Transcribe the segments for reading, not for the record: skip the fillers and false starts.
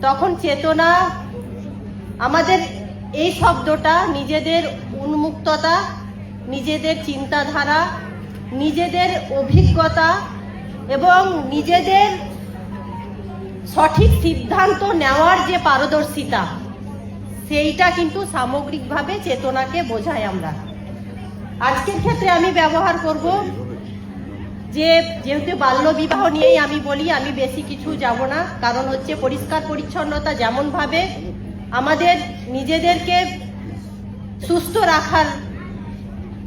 তখন চেতনা আমাদের এই শব্দটা নিজেদের উন্মুক্ততা, নিজেদের চিন্তাধারা, নিজেদের অভিজ্ঞতা এবং নিজেদের সঠিক সিদ্ধান্ত নেওয়ার যে পারদর্শিতা, সেইটা কিন্তু সামগ্রিকভাবে চেতনাকে বোঝায়। আমরা আজকের ক্ষেত্রে আমি ব্যবহার করব যেহেতু বাল্যবিবাহ নিয়েই আমি বলি, আমি বেশি কিছু যাব না। কারণ হচ্ছে পরিষ্কার পরিচ্ছন্নতা যেমনভাবে আমাদের নিজেদেরকে সুস্থ রাখার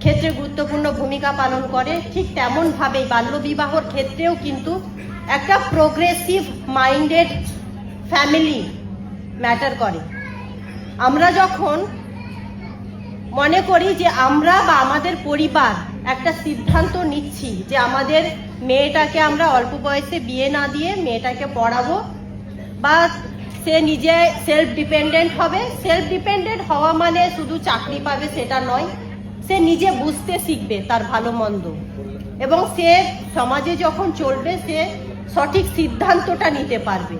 ক্ষেত্রে গুরুত্বপূর্ণ ভূমিকা পালন করে, ঠিক তেমনভাবেই বাল্যবিবাহর ক্ষেত্রেও কিন্তু একটা প্রোগ্রেসিভ মাইন্ডেড ফ্যামিলি ম্যাটার করে। আমরা যখন মনে করি যে আমরা বা আমাদের পরিবার একটা সিদ্ধান্ত নিচ্ছি যে আমাদের মেয়েটাকে আমরা অল্প বয়সে বিয়ে না দিয়ে মেয়েটাকে পড়াবো বা সে নিজে সেলফ ডিপেন্ডেন্ট হবে। সেলফ ডিপেন্ডেন্ট হওয়া মানে শুধু চাকরি পাবে সেটা নয়, সে নিজে বুঝতে শিখবে তার ভালো মন্দ, এবং সে সমাজে যখন চলবে সে সঠিক সিদ্ধান্তটা নিতে পারবে।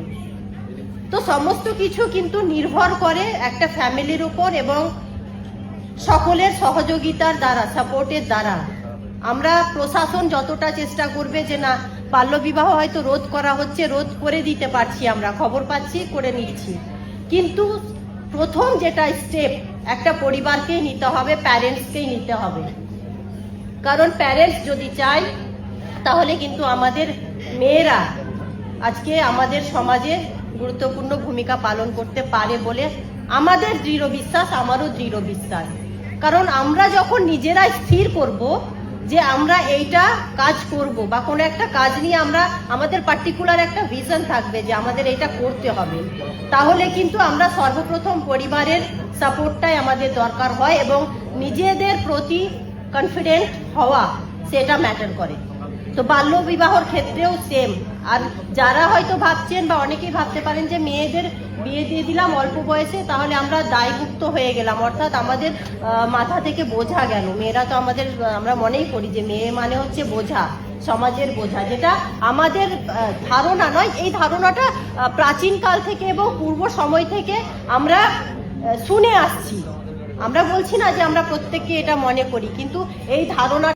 তো সমস্ত কিছু কিন্তু নির্ভর করে একটা ফ্যামিলির উপর এবং সকলের সহযোগিতার দ্বারা, সাপোর্টের দ্বারা। আমরা প্রশাসন যতটা চেষ্টা করবে যে না বাল্যবিবাহ হয়তো রোধ করা হচ্ছে, রোধ করে দিতে পারছি, আমরা খবর পাচ্ছি, করে নিচ্ছি, কিন্তু প্রথম যেটা স্টেপ একটা পরিবারকেই নিতে হবে, প্যারেন্টসকেই নিতে হবে। কারণ প্যারেন্টস যদি চায় তাহলে কিন্তু আমাদের মেয়েরা আজকে আমাদের সমাজে গুরুত্বপূর্ণ ভূমিকা পালন করতে পারে বলে আমাদের দৃঢ় বিশ্বাস, আমারও দৃঢ় বিশ্বাস। কারণ আমরা যখন নিজেরা স্থির করব যে আমরা এইটা কাজ করব বা কোনো একটা কাজ নিয়ে আমাদের পার্টিকুলার একটা ভিশন থাকবে যে আমাদের এটা করতে হবে, তাহলে কিন্তু আমরা সর্বপ্রথম পরিবারের সাপোর্টটাই আমাদের দরকার হয় এবং নিজেদের প্রতি কনফিডেন্ট হওয়া সেটা ম্যাটার করে। তো বাল্য বিবাহর ক্ষেত্রেও সেম। আর যারা হয়তো ভাবছেন বা অনেকেই ভাবতে পারেন যে মেয়েদের বিয়ে দিয়ে দিলাম অল্প বয়সে, তাহলে আমরা দায়মুক্ত হয়ে গেলাম, অর্থাৎ আমাদের মাথা থেকে বোঝা গেল। মেয়েরা তো আমরা মনেই করি যে মেয়ে মানে হচ্ছে বোঝা, সমাজের বোঝা, যেটা আমাদের ধারণা নয়। এই ধারণাটা প্রাচীনকাল থেকে এবং পূর্ব সময় থেকে আমরা শুনে আসছি। আমরা বলছি না যে আমরা প্রত্যেককে এটা মনে করি, কিন্তু এই ধারণা